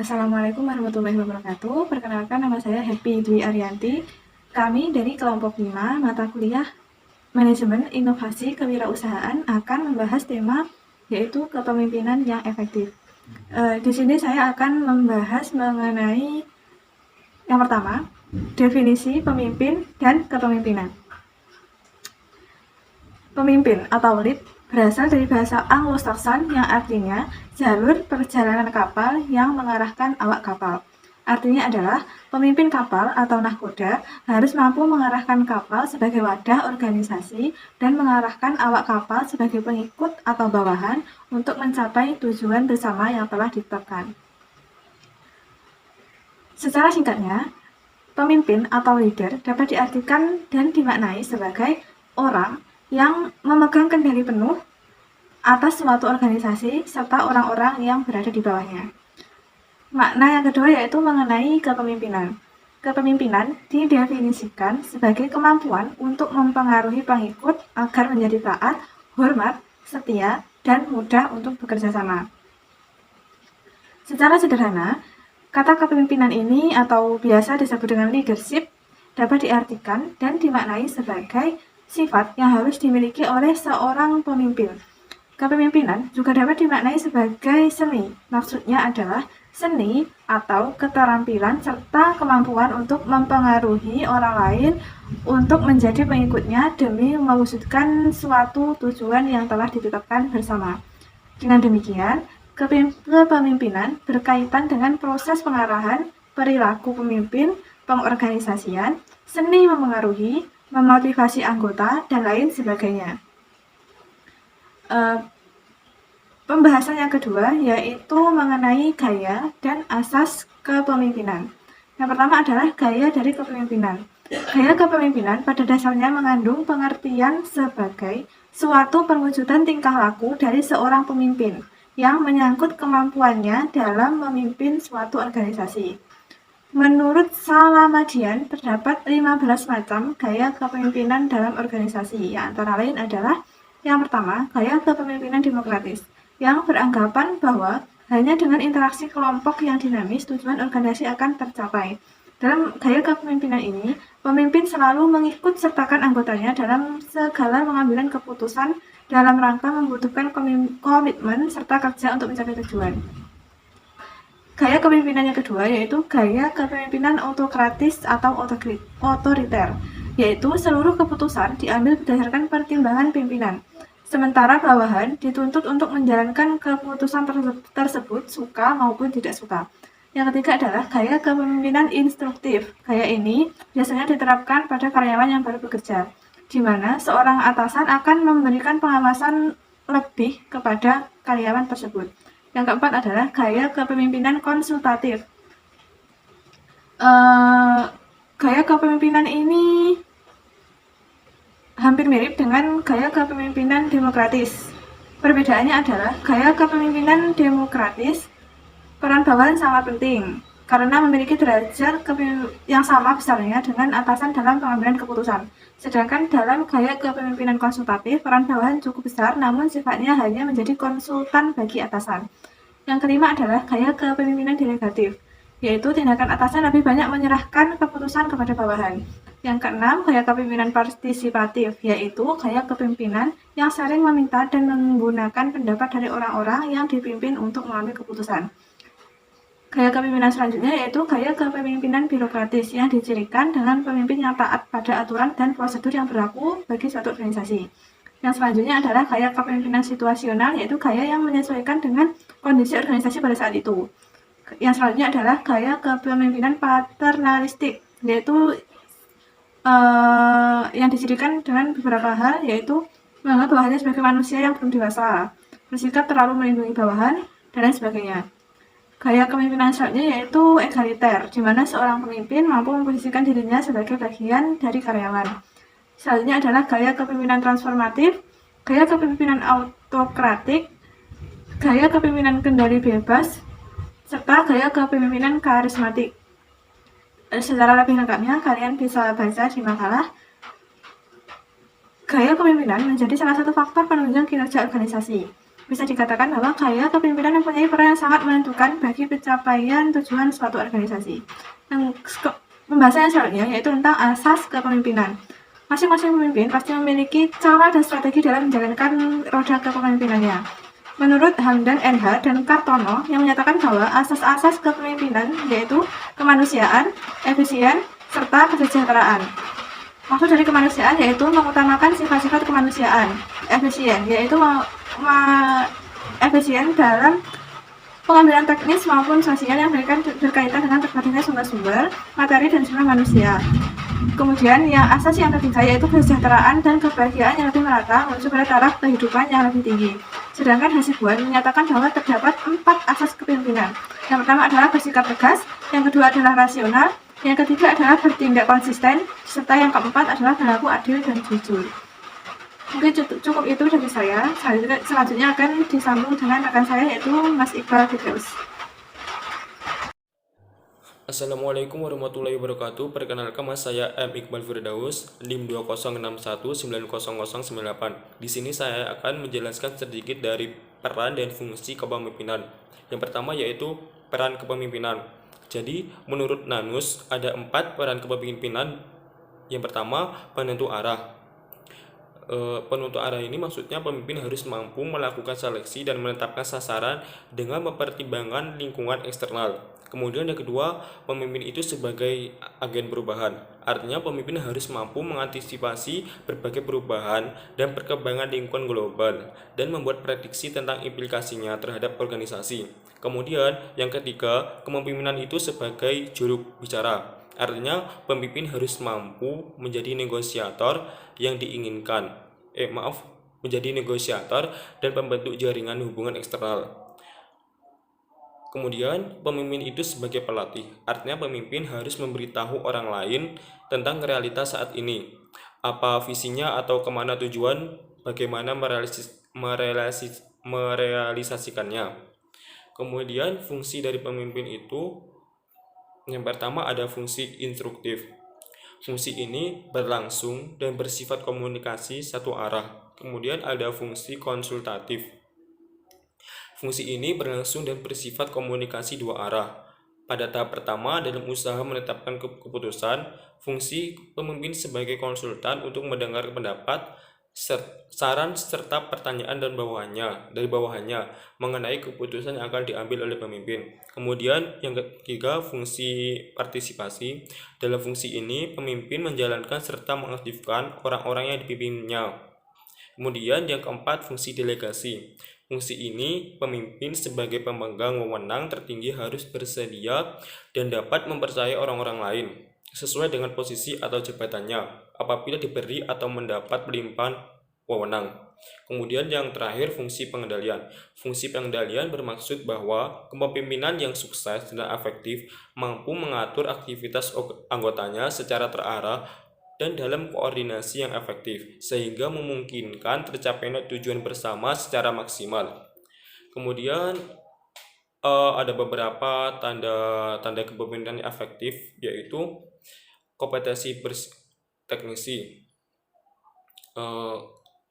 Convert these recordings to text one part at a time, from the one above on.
Assalamualaikum warahmatullahi wabarakatuh. Perkenalkan, nama saya Happy Dwi Arianti. Kami dari kelompok 5 mata kuliah Manajemen Inovasi Kewirausahaan akan membahas tema yaitu kepemimpinan yang efektif. Di sini saya akan membahas mengenai yang pertama, definisi pemimpin dan kepemimpinan. Pemimpin atau lead berasal dari bahasa Anglo-Saxon yang artinya jalur perjalanan kapal yang mengarahkan awak kapal. Artinya adalah pemimpin kapal atau nahkoda harus mampu mengarahkan kapal sebagai wadah organisasi dan mengarahkan awak kapal sebagai pengikut atau bawahan untuk mencapai tujuan bersama yang telah ditetapkan. Secara singkatnya, pemimpin atau leader dapat diartikan dan dimaknai sebagai orang yang memegang kendali penuh atas suatu organisasi serta orang-orang yang berada di bawahnya. Makna yang kedua yaitu mengenai kepemimpinan. Kepemimpinan didefinisikan sebagai kemampuan untuk mempengaruhi pengikut agar menjadi taat, hormat, setia, dan mudah untuk bekerja sama. Secara sederhana, kata kepemimpinan ini atau biasa disebut dengan leadership dapat diartikan dan dimaknai sebagai sifat yang harus dimiliki oleh seorang pemimpin. Kepemimpinan juga dapat dimaknai sebagai seni. Maksudnya adalah seni atau keterampilan serta kemampuan untuk mempengaruhi orang lain untuk menjadi pengikutnya demi mewujudkan suatu tujuan yang telah ditetapkan bersama. Dengan demikian, kepemimpinan berkaitan dengan proses pengarahan, perilaku pemimpin, pengorganisasian, seni memengaruhi, memotivasi anggota, dan lain sebagainya. Pembahasan yang kedua yaitu mengenai gaya dan asas kepemimpinan. Yang pertama adalah gaya dari kepemimpinan. Gaya kepemimpinan pada dasarnya mengandung pengertian sebagai suatu perwujudan tingkah laku dari seorang pemimpin yang menyangkut kemampuannya dalam memimpin suatu organisasi. Menurut Salamadian, terdapat 15 macam gaya kepemimpinan dalam organisasi, yang antara lain adalah yang pertama, gaya kepemimpinan demokratis, yang beranggapan bahwa hanya dengan interaksi kelompok yang dinamis, tujuan organisasi akan tercapai. Dalam gaya kepemimpinan ini, pemimpin selalu mengikut sertakan anggotanya dalam segala pengambilan keputusan dalam rangka membutuhkan komitmen serta kerja untuk mencapai tujuan. Gaya kepemimpinan yang kedua yaitu gaya kepemimpinan autokratis atau otoriter, yaitu seluruh keputusan diambil berdasarkan pertimbangan pimpinan. Sementara bawahan dituntut untuk menjalankan keputusan tersebut suka maupun tidak suka. Yang ketiga adalah gaya kepemimpinan instruktif. Gaya ini biasanya diterapkan pada karyawan yang baru bekerja, di mana seorang atasan akan memberikan pengawasan lebih kepada karyawan tersebut. Yang keempat adalah gaya kepemimpinan konsultatif. Gaya kepemimpinan ini hampir mirip dengan gaya kepemimpinan demokratis. Perbedaannya adalah gaya kepemimpinan demokratis, peran bawahan sangat penting karena memiliki derajat yang sama besarnya dengan atasan dalam pengambilan keputusan. Sedangkan dalam gaya kepemimpinan konsultatif, peran bawahan cukup besar namun sifatnya hanya menjadi konsultan bagi atasan. Yang kelima adalah gaya kepemimpinan delegatif, yaitu tindakan atasan lebih banyak menyerahkan keputusan kepada bawahan. Yang keenam, gaya kepemimpinan partisipatif, yaitu gaya kepemimpinan yang sering meminta dan menggunakan pendapat dari orang-orang yang dipimpin untuk mengambil keputusan. Gaya kepemimpinan selanjutnya yaitu gaya kepemimpinan birokratis yang dicirikan dengan pemimpin yang taat pada aturan dan prosedur yang berlaku bagi suatu organisasi. Yang selanjutnya adalah gaya kepemimpinan situasional, yaitu gaya yang menyesuaikan dengan kondisi organisasi pada saat itu. Yang selanjutnya adalah gaya kepemimpinan paternalistik, yaitu yang dicirikan dengan beberapa hal, yaitu menganggap bawahannya sebagai manusia yang belum dewasa, bersikap terlalu melindungi bawahan, dan lain sebagainya. Gaya kepemimpinan selanjutnya yaitu egaliter, di mana seorang pemimpin mampu memposisikan dirinya sebagai bagian dari karyawan. Selanjutnya adalah gaya kepemimpinan transformatif, gaya kepemimpinan autokratik, gaya kepemimpinan kendali bebas, serta gaya kepemimpinan karismatik. Secara lebih lengkapnya, kalian bisa baca di makalah. Gaya kepemimpinan menjadi salah satu faktor penunjang kinerja organisasi. Bisa dikatakan bahwa gaya kepemimpinan mempunyai peran yang sangat menentukan bagi pencapaian tujuan suatu organisasi. Pembahasan yang selanjutnya yaitu tentang asas kepemimpinan. Masing-masing pemimpin pasti memiliki cara dan strategi dalam menjalankan roda kepemimpinannya. Menurut Hamdan NH dan Kartono yang menyatakan bahwa asas-asas kepemimpinan yaitu kemanusiaan, efisien, serta kesejahteraan. Maksud dari kemanusiaan yaitu mengutamakan sifat-sifat kemanusiaan. Efisien yaitu efisien dalam pengambilan teknis maupun sosial yang berkaitan dengan terbatasnya sumber-sumber, materi, dan jumlah manusia. Kemudian yang asas yang ketiga yaitu kesejahteraan dan kebahagiaan yang lebih merata menuju pada taraf kehidupan yang lebih tinggi. Sedangkan Hasibuan menyatakan bahwa terdapat 4 asas kepemimpinan. Yang pertama adalah bersikap tegas, yang kedua adalah rasional, yang ketiga adalah bertindak konsisten, serta yang keempat adalah berlaku adil dan jujur. Mungkin cukup itu dari saya. Selanjutnya akan disambung dengan rekan saya yaitu Mas Iqbal Firdaus. Assalamualaikum warahmatullahi wabarakatuh. Perkenalkan, Mas, saya M. Iqbal Firdaus, NIM 206190998. Di sini saya akan menjelaskan sedikit dari peran dan fungsi kepemimpinan. Yang pertama yaitu peran kepemimpinan. Jadi, menurut Nanus ada 4 peran kepemimpinan. Yang pertama, penentu arah. Penentu arah ini maksudnya pemimpin harus mampu melakukan seleksi dan menetapkan sasaran dengan mempertimbangkan lingkungan eksternal. Kemudian yang kedua, pemimpin itu sebagai agen perubahan. Artinya pemimpin harus mampu mengantisipasi berbagai perubahan dan perkembangan lingkungan global dan membuat prediksi tentang implikasinya terhadap organisasi. Kemudian yang ketiga, kepemimpinan itu sebagai juru bicara. Artinya pemimpin harus mampu menjadi negosiator yang diinginkan. Menjadi negosiator dan pembentuk jaringan hubungan eksternal. Kemudian pemimpin itu sebagai pelatih. Artinya pemimpin harus memberitahu orang lain tentang realitas saat ini. Apa visinya atau kemana tujuan, bagaimana merealisasikannya. Kemudian fungsi dari pemimpin itu yang pertama ada fungsi instruktif. Fungsi ini berlangsung dan bersifat komunikasi satu arah. Kemudian ada fungsi konsultatif. Fungsi ini berlangsung dan bersifat komunikasi dua arah. Pada tahap pertama dalam usaha menetapkan keputusan, fungsi pemimpin sebagai konsultan untuk mendengar pendapat, saran serta pertanyaan dari bawahannya mengenai keputusan yang akan diambil oleh pemimpin. Kemudian yang ketiga, fungsi partisipasi. Dalam fungsi ini pemimpin menjalankan serta mengaktifkan orang-orang yang dipimpinnya. Kemudian yang keempat, fungsi delegasi. Fungsi ini pemimpin sebagai pemegang wewenang tertinggi harus bersedia dan dapat mempercayai orang-orang lain sesuai dengan posisi atau jabatannya apabila diberi atau mendapat pelimpahan wewenang. Kemudian yang terakhir, fungsi pengendalian. Fungsi pengendalian bermaksud bahwa kepemimpinan yang sukses dan efektif mampu mengatur aktivitas anggotanya secara terarah dan dalam koordinasi yang efektif sehingga memungkinkan tercapainya tujuan bersama secara maksimal. Kemudian ada beberapa tanda kepemimpinan yang efektif, yaitu kompetensi teknisi.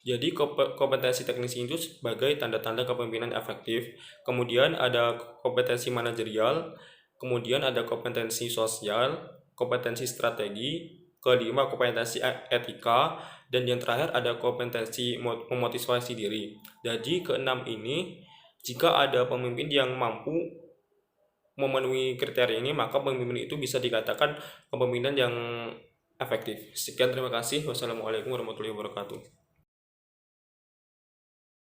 Jadi kompetensi teknisi itu sebagai tanda-tanda kepemimpinan efektif. Kemudian ada kompetensi manajerial, kemudian ada kompetensi sosial, kompetensi strategi, kelima kompetensi etika, dan yang terakhir ada kompetensi memotivasi diri. Jadi keenam ini, jika ada pemimpin yang mampu memenuhi kriteria ini, maka pemimpin itu bisa dikatakan kepemimpinan yang efektif. Sekian, terima kasih. Wassalamualaikum warahmatullahi wabarakatuh.